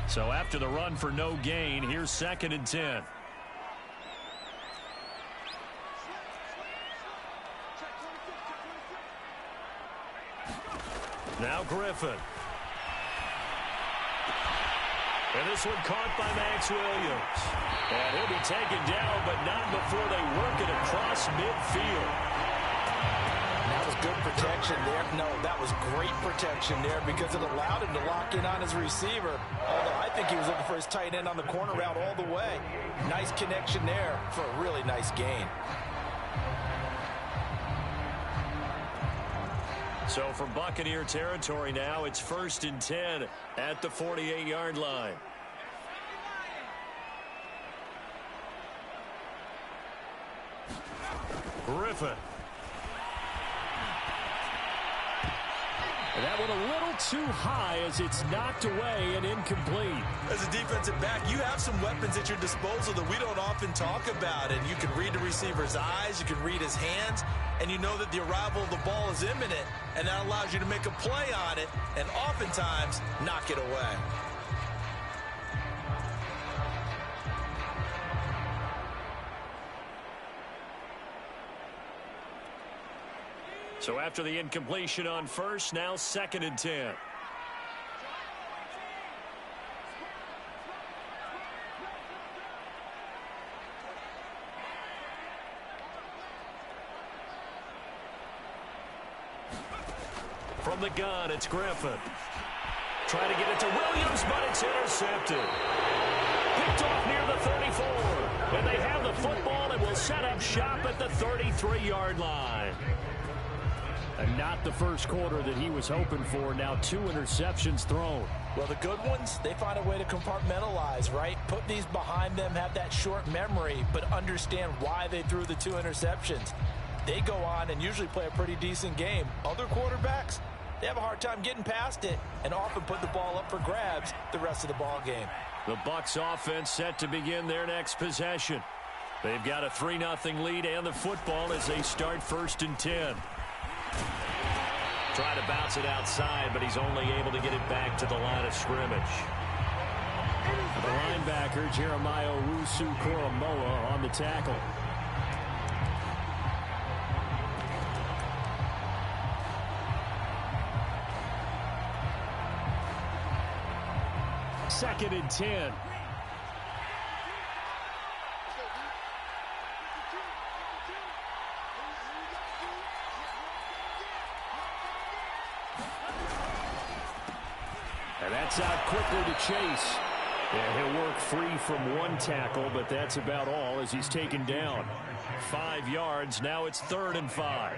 So after the run for no gain, here's 2nd and 10. Now Griffin. And this one caught by Max Williams. And he'll be taken down, but not before they work it across midfield. That was good protection there. No, that was great protection there because it allowed him to lock in on his receiver. Although I think he was looking for his tight end on the corner route all the way. Nice connection there for a really nice gain. So from Buccaneer territory now, it's 1st and 10 at the 48-yard line. Griffin. And that one a little too high as it's knocked away and incomplete. As a defensive back, you have some weapons at your disposal that we don't often talk about. And you can read the receiver's eyes, you can read his hands, and you know that the arrival of the ball is imminent. And that allows you to make a play on it and oftentimes knock it away. So after the incompletion on first, now 2nd and 10. From the gun, it's Griffin. Trying to get it to Williams, but it's intercepted. Picked off near the 34. And they have the football and will set up shop at the 33-yard line. And not the first quarter that he was hoping for. Now 2 interceptions thrown. Well, the good ones, they find a way to compartmentalize, right? Put these behind them, have that short memory, but understand why they threw the 2 interceptions. They go on and usually play a pretty decent game. Other quarterbacks, they have a hard time getting past it and often put the ball up for grabs the rest of the ball game. The Bucs offense set to begin their next possession. They've got a 3-0 lead and the football as they start 1st and 10. Try to bounce it outside, but he's only able to get it back to the line of scrimmage. The linebacker, Jeremiah Owusu-Koramoah, on the tackle. Second and 10. And that's out quickly to Chase. And he'll work free from one tackle, but that's about all as he's taken down. 5 yards. Now it's 3rd and 5.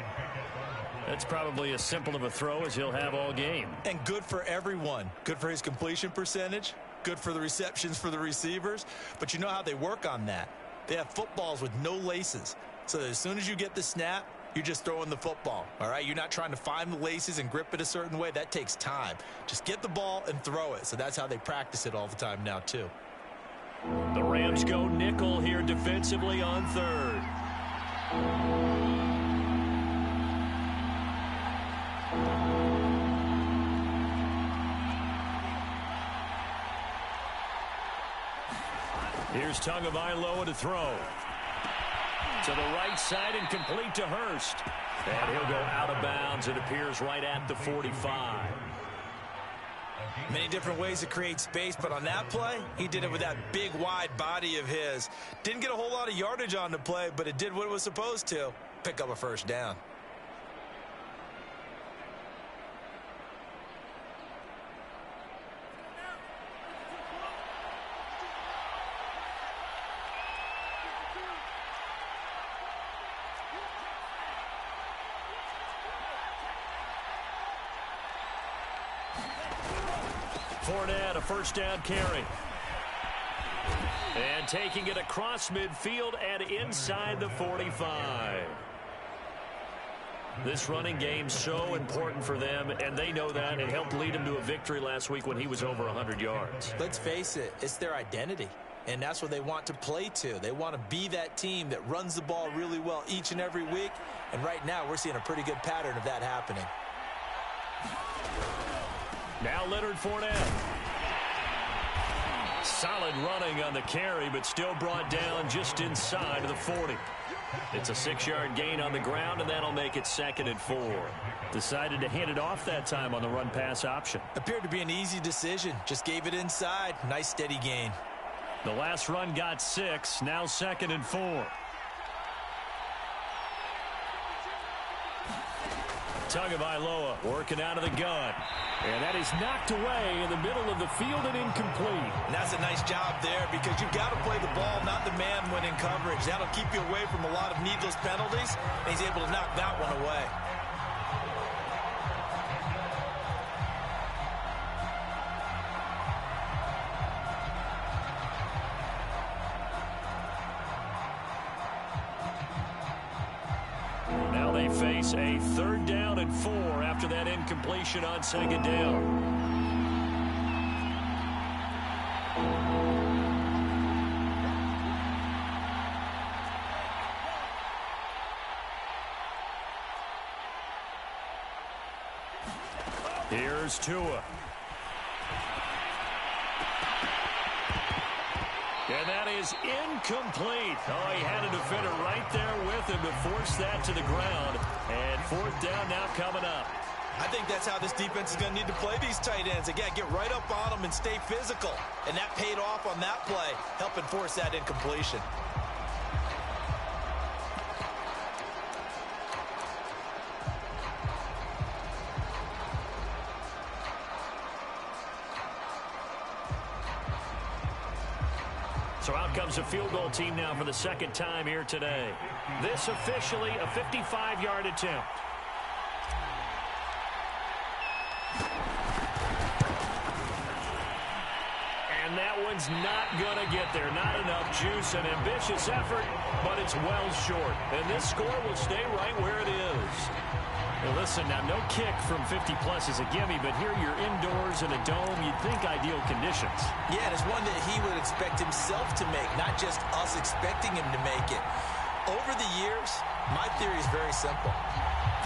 That's probably as simple of a throw as he'll have all game. And good for everyone. Good for his completion percentage. Good for the receptions for the receivers. But you know how they work on that. They have footballs with no laces. So as soon as you get the snap, you're just throwing the football, all right? You're not trying to find the laces and grip it a certain way. That takes time. Just get the ball and throw it. So that's how they practice it all the time now, too. The Rams go nickel here defensively on 3rd. Here's Tagovailoa to throw. To the right side and complete to Hurst. And he'll go out of bounds. It appears right at the 45. Many different ways to create space, but on that play, he did it with that big, wide body of his. Didn't get a whole lot of yardage on the play, but it did what it was supposed to. Pick up a 1st down. Fournette, a 1st down carry. And taking it across midfield and inside the 45. This running game's so important for them, and they know that. It helped lead them to a victory last week when he was over 100 yards. Let's face it, it's their identity. And that's what they want to play to. They want to be that team that runs the ball really well each and every week. And right now, we're seeing a pretty good pattern of that happening. Now Leonard Fournette. Solid running on the carry, but still brought down just inside of the 40. It's a 6-yard gain on the ground, and that'll make it 2nd and 4. Decided to hand it off that time on the run-pass option. Appeared to be an easy decision. Just gave it inside. Nice, steady gain. The last run got 6. Now 2nd and 4. Tagovailoa working out of the gun. And that is knocked away in the middle of the field and incomplete. And that's a nice job there because you've got to play the ball, not the man when in coverage. That'll keep you away from a lot of needless penalties, and he's able to knock that one away. Now they face a 3rd down and 4 after that incompletion on 2nd down. Here's Tua. And that is incomplete. Oh, he had a defender right there with him to force that to the ground. And 4th down now coming up. I think that's how this defense is going to need to play these tight ends. Again, get right up on them and stay physical. And that paid off on that play, helping force that incompletion. So out comes a field goal team now for the 2nd time here today. This officially a 55-yard attempt. And that one's not going to get there. Not enough juice. An ambitious effort, but it's well short. And this score will stay right where it is. Now listen, now no kick from 50-plus is a gimme, but here you're indoors in a dome. You'd think ideal conditions. Yeah, and it's one that he would expect himself to make, not just us expecting him to make it. Over the years, my theory is very simple.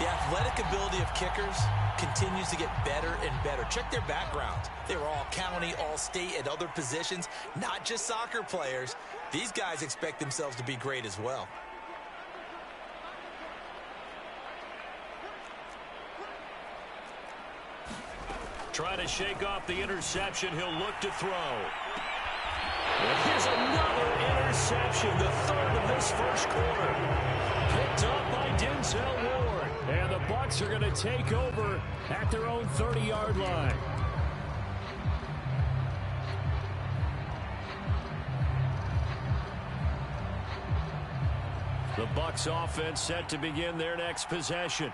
The athletic ability of kickers continues to get better and better. Check their backgrounds. They were all county, all state, at other positions, not just soccer players. These guys expect themselves to be great as well. Trying to shake off the interception. He'll look to throw. And here's another interception, the 3rd of this 1st quarter. Picked up by Denzel Ward. And the Bucs are going to take over at their own 30-yard line. The Bucs offense set to begin their next possession.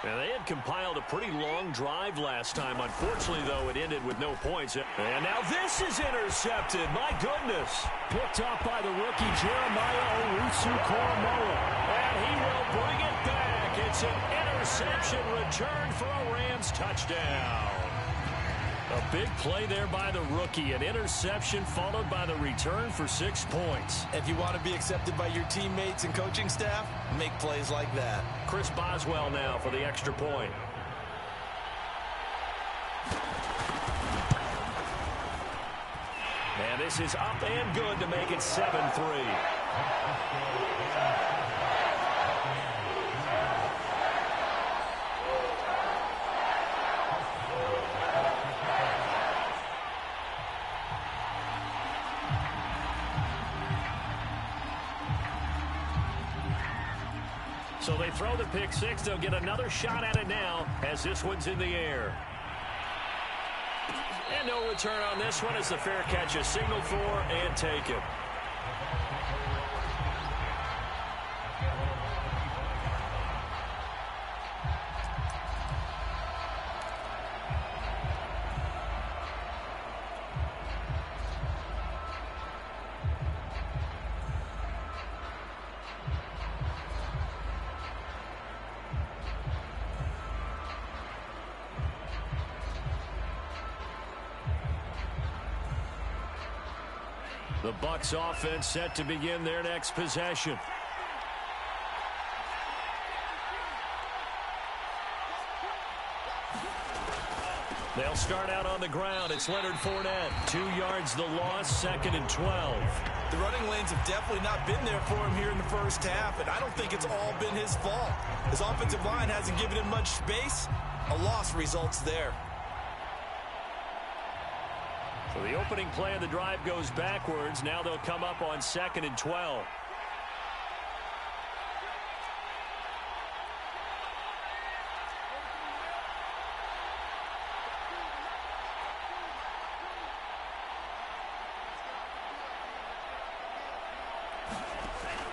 And they had compiled a pretty long drive last time. Unfortunately, though, it ended with no points. And now this is intercepted. My goodness. Picked up by the rookie Jeremiah Owusu-Koramoah. And he will bring it back. It's an interception return for a Rams touchdown. A big play there by the rookie. An interception followed by the return for 6 points. If you want to be accepted by your teammates and coaching staff, make plays like that. Chris Boswell now for the extra point. And this is up and good to make it 7-3. So they throw the pick six. They'll get another shot at it now as this one's in the air. And no return on this one as the fair catch is signaled for and taken. The Bucs offense set to begin their next possession. They'll start out on the ground. It's Leonard Fournette. 2 yards the loss, 2nd and 12. The running lanes have definitely not been there for him here in the first half, and I don't think it's all been his fault. His offensive line hasn't given him much space. A loss results there. So the opening play of the drive goes backwards. Now they'll come up on 2nd and 12.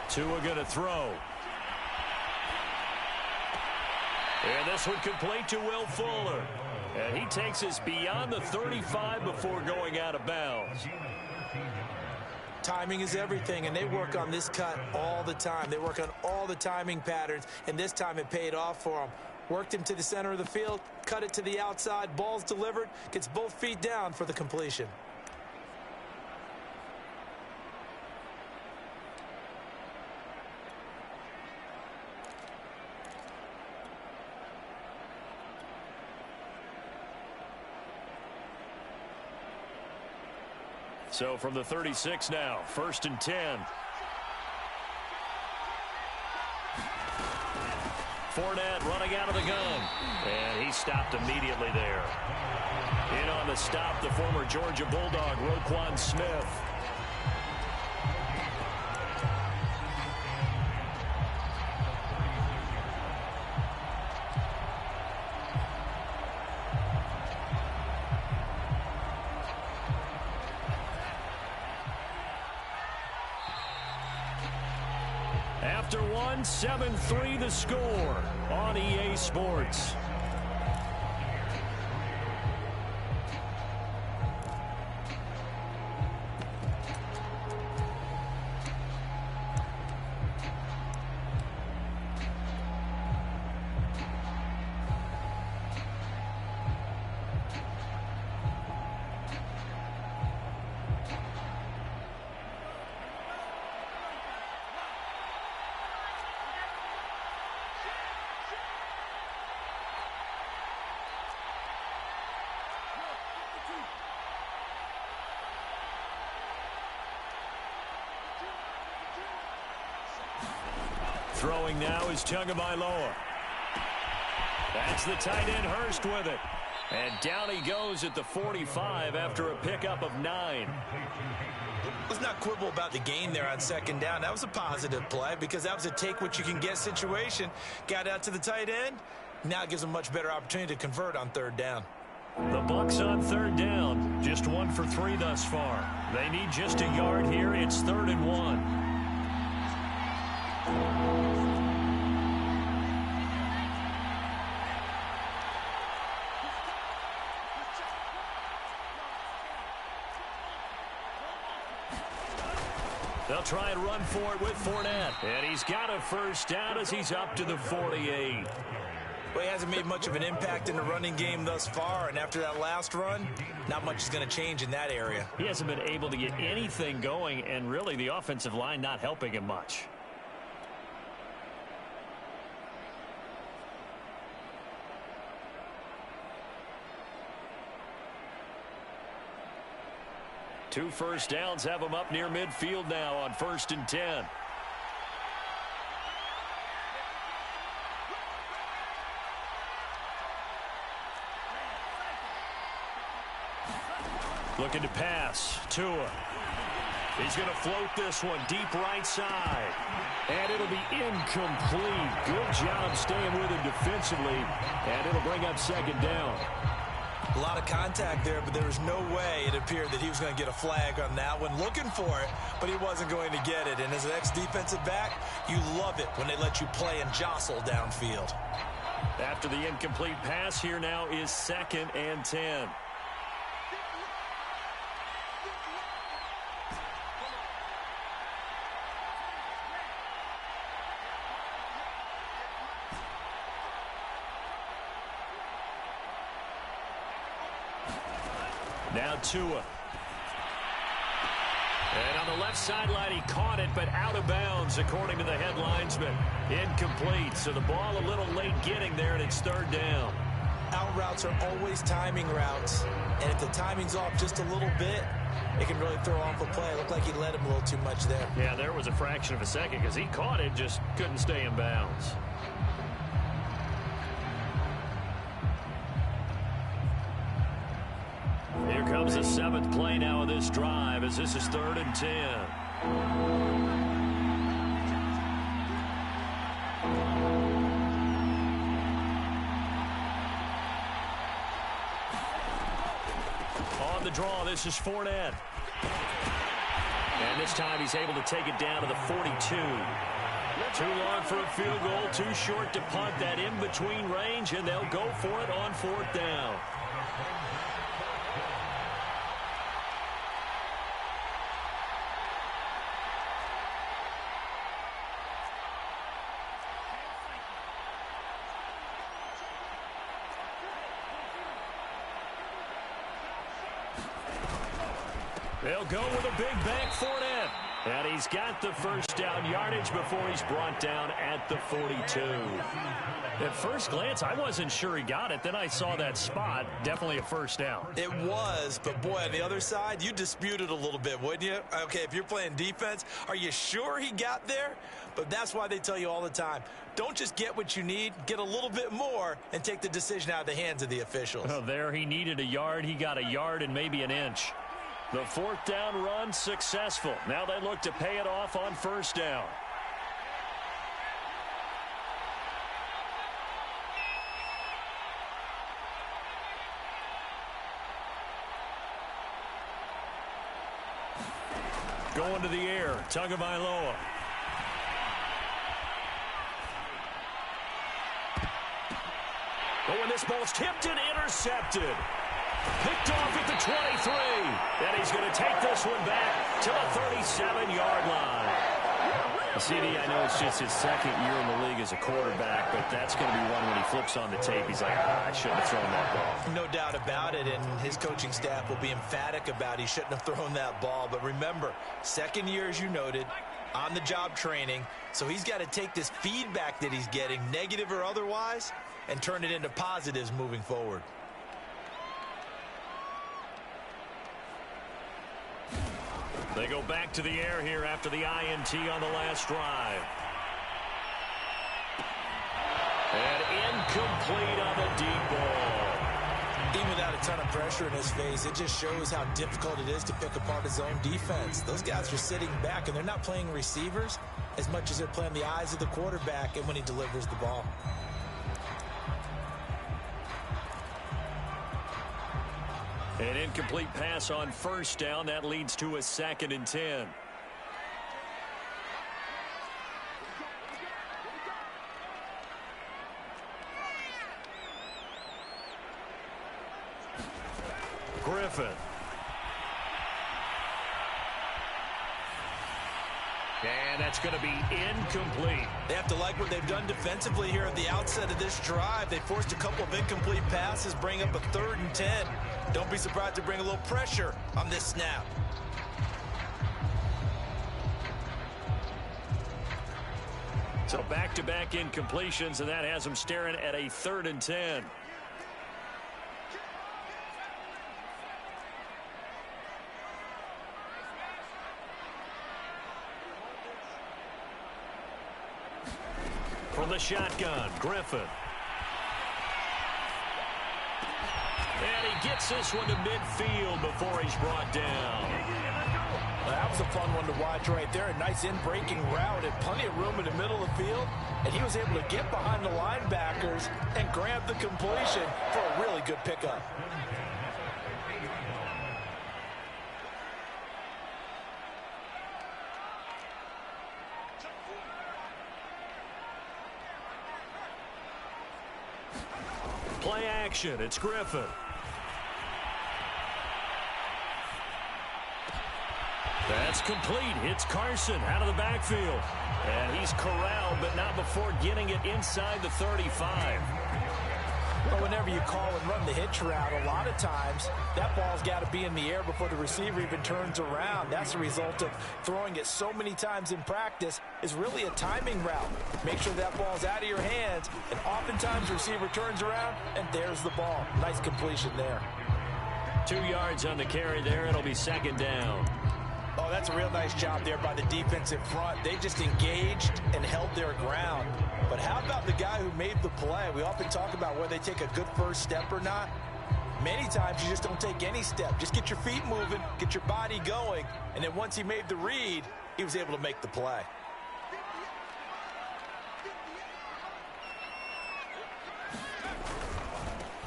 Tua going to throw. And this one complete to Will Fuller. And he takes us beyond the 35 before going out of bounds. Timing is everything, and they work on this cut all the time. They work on all the timing patterns, and this time it paid off for them. Worked him to the center of the field, cut it to the outside, ball's delivered, gets both feet down for the completion. So from the 36 now, 1st and 10. Fournette running out of the gun. And he stopped immediately there. In on the stop, the former Georgia Bulldog, Roquan Smith. After one, 7-3 the score on EA Sports. Throwing now is Tagovailoa. That's the tight end Hurst with it. And down he goes at the 45 after a pickup of 9. Let's not quibble about the gain there on 2nd down. That was a positive play because that was a take-what-you-can-get situation. Got out to the tight end. Now it gives them a much better opportunity to convert on 3rd down. The Bucs on 3rd down. Just 1 for 3 thus far. They need just a yard here. It's 3rd and 1. They'll try and run for it with Fournette. And he's got a 1st down as he's up to the 48. Well, he hasn't made much of an impact in the running game thus far, and after that last run, not much is going to change in that area. He hasn't been able to get anything going, and really the offensive line not helping him much. Two 1st downs have him up near midfield now on 1st and 10. Looking to pass. Tua. He's going to float this one deep right side. And it'll be incomplete. Good job staying with him defensively. And it'll bring up 2nd down. A lot of contact there, but there was no way it appeared that he was going to get a flag on that one. Looking for it, but he wasn't going to get it. And as an ex-defensive back, you love it when they let you play and jostle downfield. After the incomplete pass, here now is 2nd and 10. Now Tua. And on the left sideline, he caught it, but out of bounds, according to the head linesman. Incomplete, so the ball a little late getting there, and it's 3rd down. out routes are always timing routes. And if the timing's off just a little bit, it can really throw off a play. It looked like he let him a little too much there. Yeah, there was a fraction of a second because he caught it, just couldn't stay in bounds. Here comes the 7th play now of this drive as this is 3rd and 10. On the draw, this is Fournette. And this time he's able to take it down to the 42. Too long for a field goal, too short to punt that in-between range, and they'll go for it on 4th down. They'll go with a big bank Fournette. And he's got the first down yardage before he's brought down at the 42. At first glance, I wasn't sure he got it. Then I saw that spot. Definitely a first down. It was, but boy, on the other side, you dispute it a little bit, wouldn't you? Okay, if you're playing defense, are you sure he got there? But that's why they tell you all the time, don't just get what you need, get a little bit more, and take the decision out of the hands of the officials. Oh, there he needed a yard. He got a yard and maybe an inch. The 4th down run successful. Now they look to pay it off on 1st down. Going to the air, Tagovailoa. Oh, and this ball's tipped and intercepted. Picked off at the 23. And he's going to take this one back to the 37-yard line. CD, I know it's just his 2nd year in the league as a quarterback, but that's going to be one when he flips on the tape. He's like, I shouldn't have thrown that ball. No doubt about it, and his coaching staff will be emphatic about he shouldn't have thrown that ball. But remember, 2nd year, as you noted, on-the-job training, so he's got to take this feedback that he's getting, negative or otherwise, and turn it into positives moving forward. They go back to the air here after the INT on the last drive. And incomplete on the deep ball. Even without a ton of pressure in his face, it just shows how difficult it is to pick apart his own defense. Those guys are sitting back, and they're not playing receivers as much as they're playing the eyes of the quarterback and when he delivers the ball. An incomplete pass on 1st down. That leads to a 2nd and 10. Griffin. And that's going to be incomplete. They have to like what they've done defensively here at the outset of this drive. They forced a couple of incomplete passes, bring up a 3rd and 10. Don't be surprised to bring a little pressure on this snap. So back-to-back incompletions, and that has them staring at a 3rd and 10. From the shotgun, Griffin. And he gets this one to midfield before he's brought down. That was a fun one to watch right there. A nice in-breaking route and plenty of room in the middle of the field. And he was able to get behind the linebackers and grab the completion for a really good pickup. Play action. It's Griffin. That's complete. It's Carson out of the backfield. And he's corralled, but not before getting it inside the 35. Well, whenever you call and run the hitch route, a lot of times that ball's got to be in the air before the receiver even turns around. That's the result of throwing it so many times in practice. Is really a timing route. Make sure that ball's out of your hands, and oftentimes the receiver turns around, and there's the ball. Nice completion there. 2 yards on the carry there. It'll be second down. Oh, that's a real nice job there by the defensive front. They just engaged and held their ground. But how about the guy who made the play? We often talk about whether they take a good first step or not. Many times you just don't take any step. Just get your feet moving, get your body going, and then once he made the read, he was able to make the play.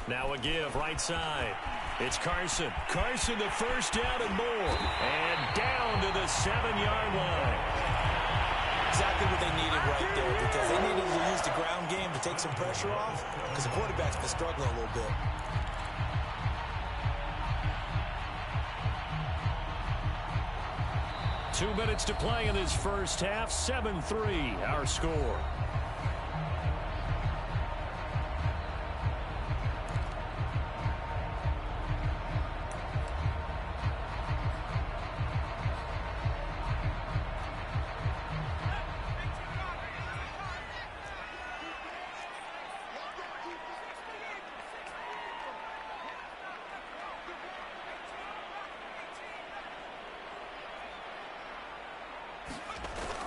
Now a give right side. It's Carson. Carson, the first down and more. And down to the 7-yard line. Exactly what they needed right there, because they needed to use the ground game to take some pressure off, because the quarterback's been struggling a little bit. Two minutes to play in this first half. 7-3, our score.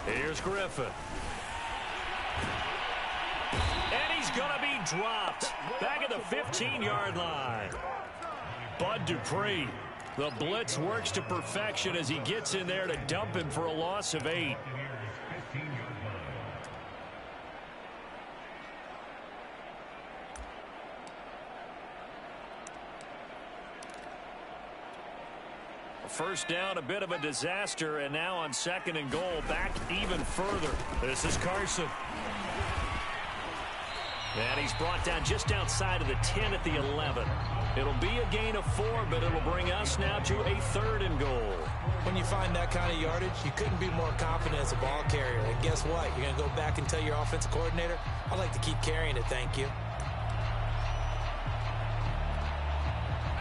Here's Griffin. And he's going to be dropped. Back at the 15-yard line. Bud Dupree. The blitz works to perfection as he gets in there to dump him for a loss of 8. First down, a bit of a disaster, and now on second and goal, back even further. This is Carson. And he's brought down just outside of the 10 at the 11. It'll be a gain of 4, but it'll bring us now to a third and goal. When you find that kind of yardage, you couldn't be more confident as a ball carrier. And guess what? You're going to go back and tell your offensive coordinator, I'd like to keep carrying it, thank you.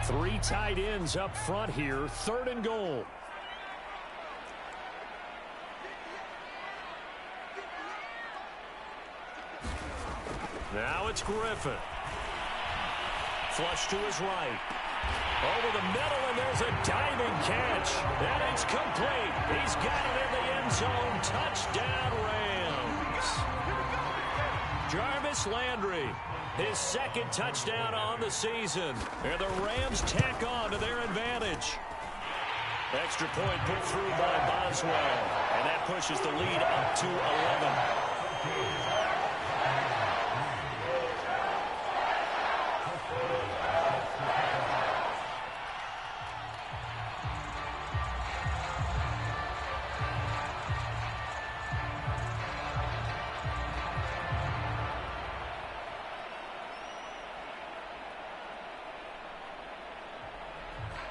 3 tight ends up front here. Third and goal. Now it's Griffin. Flush to his right. Over the middle, and there's a diving catch. And it's complete. He's got it in the end zone. Touchdown, Rams. Jarvis Landry. His second touchdown on the season. And the Rams tack on to their advantage. Extra point put through by Boswell. And that pushes the lead up to 11.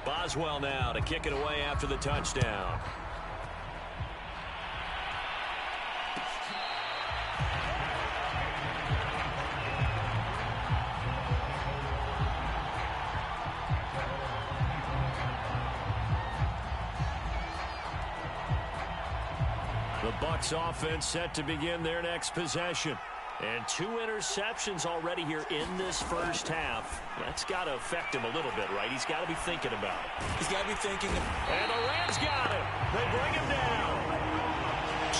Boswell now to kick it away after the touchdown. The Bucs offense set to begin their next possession. And 2 interceptions already here in this first half. That's got to affect him a little bit, right? He's got to be thinking about it. He's got to be thinking. And the Rams got him. They bring him down.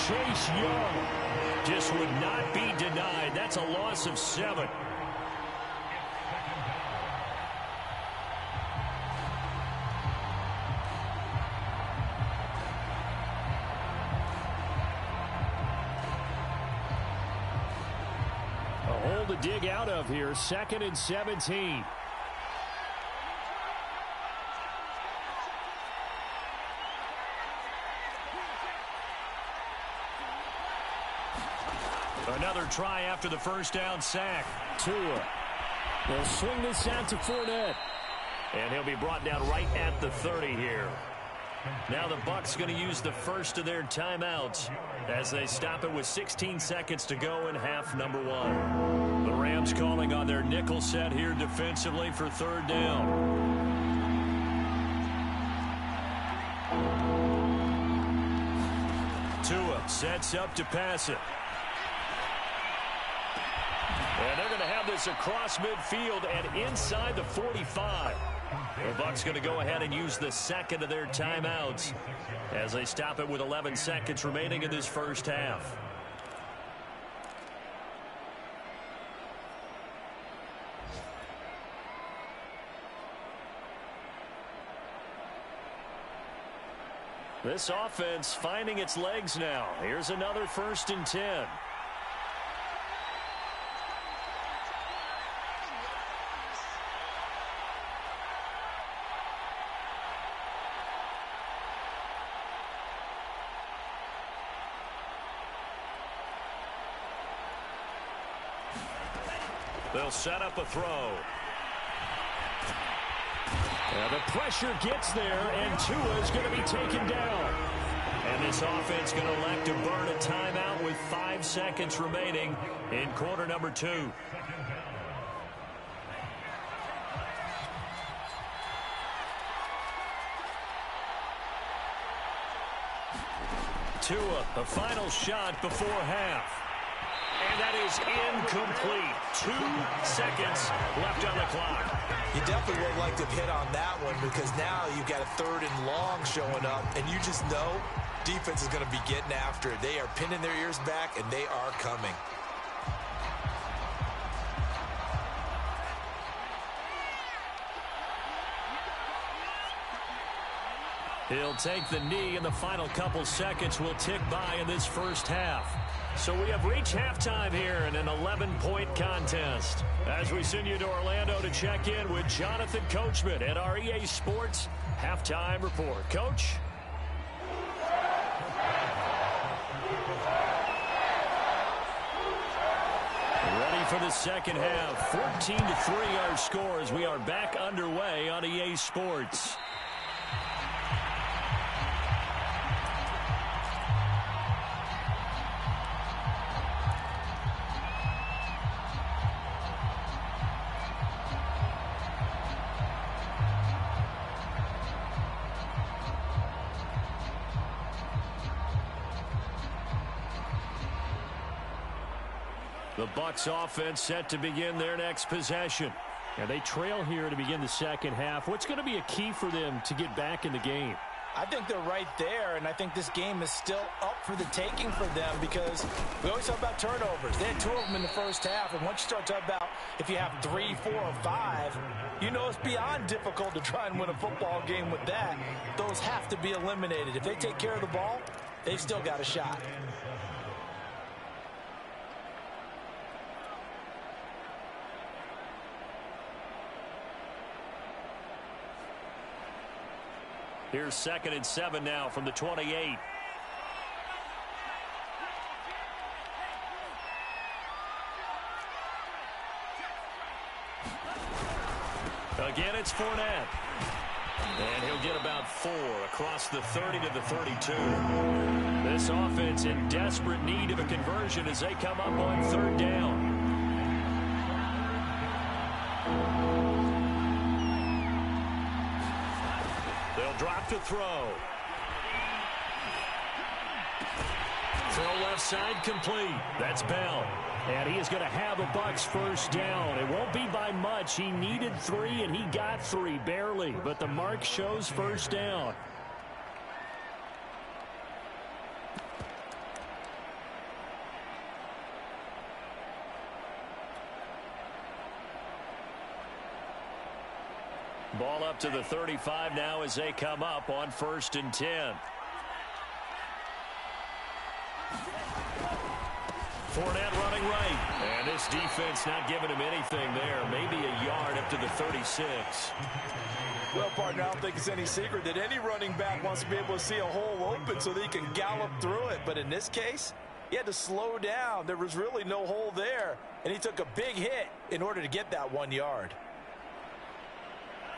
Chase Young just would not be denied. That's a loss of 7. Hole to dig out of here. 2nd and 17. Another try after the first down sack. Tua. They'll swing this out to Fournette. And he'll be brought down right at the 30 here. Now the Bucs going to use the first of their timeouts as they stop it with 16 seconds to go in half number one. The Rams calling on their nickel set here defensively for third down. Tua sets up to pass it. And they're going to have this across midfield and inside the 45. The Bucs going to go ahead and use the second of their timeouts as they stop it with 11 seconds remaining in this first half. This offense finding its legs now. Here's another 1st and 10. They'll set up a throw. And the pressure gets there, and Tua is going to be taken down. And this offense going to elect to burn a timeout with 5 seconds remaining in quarter number 2. Tua, the final shot before half. And that is incomplete. 2 seconds left on the clock. You definitely would like to hit on that one because now you've got a 3rd and long showing up, and you just know defense is going to be getting after it. They are pinning their ears back, and they are coming. He'll take the knee, and the final couple seconds will tick by in this first half. So we have reached halftime here in an 11-point contest. As we send you to Orlando to check in with Jonathan Coachman at our EA Sports Halftime Report. Coach? Ready for the second half. 14-3 our score as we are back underway on EA Sports. The Bucs offense set to begin their next possession. And they trail here to begin the second half. What's going to be a key for them to get back in the game? I think they're right there, and I think this game is still up for the taking for them because we always talk about turnovers. They had 2 of them in the first half, and once you start talking about if you have 3, 4, or 5, you know it's beyond difficult to try and win a football game with that. Those have to be eliminated. If they take care of the ball, they've still got a shot. Here's 2nd and 7 now from the 28. Again, it's Fournette. And he'll get about 4 across the 30 to the 32. This offense in desperate need of a conversion as they come up on 3rd down. They'll drop to throw. Throw left side complete. That's Bell. And he is going to have a Bucs first down. It won't be by much. He needed 3, and he got 3, barely. But the mark shows first down. Ball up to the 35 now as they come up on 1st and 10. Fournette running right. And this defense not giving him anything there. Maybe a yard up to the 36. Well, partner, I don't think it's any secret that any running back wants to be able to see a hole open so that he can gallop through it. But in this case, he had to slow down. There was really no hole there. And he took a big hit in order to get that 1 yard.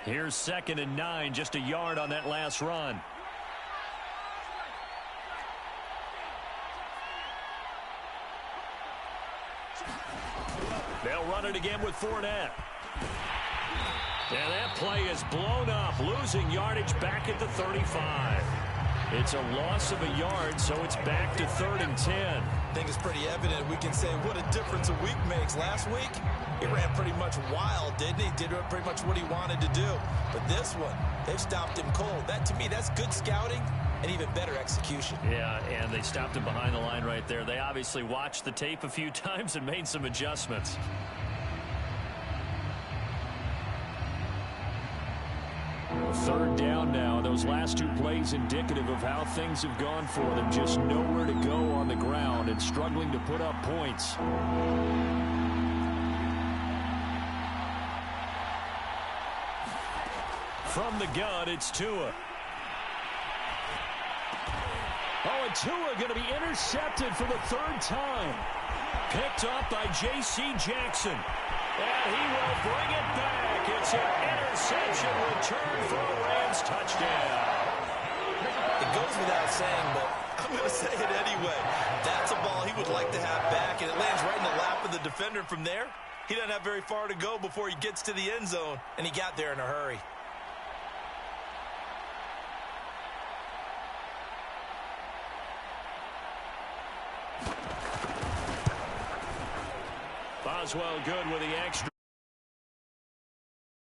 Here's 2nd and 9, just a yard on that last run. They'll run it again with Fournette. And that play is blown up, losing yardage back at the 35. It's a loss of a yard, so it's back to 3rd and 10. I think it's pretty evident. We can say what a difference a week makes. Last week, he ran pretty much wild, didn't he? Did pretty much what he wanted to do. But this one, they've stopped him cold. That, to me, that's good scouting and even better execution. Yeah, and they stopped him behind the line right there. They obviously watched the tape a few times and made some adjustments. Third down now. Those last two plays indicative of how things have gone for them. Just nowhere to go on the ground and struggling to put up points. From the gun, it's Tua. Oh, and Tua going to be intercepted for the 3rd time. Picked up by J.C. Jackson. And he will bring it back. It's an interception return for a Rams touchdown. It goes without saying, but I'm going to say it anyway. That's a ball he would like to have back, and it lands right in the lap of the defender. From there, he doesn't have very far to go before he gets to the end zone, and he got there in a hurry. Boswell good with the extra.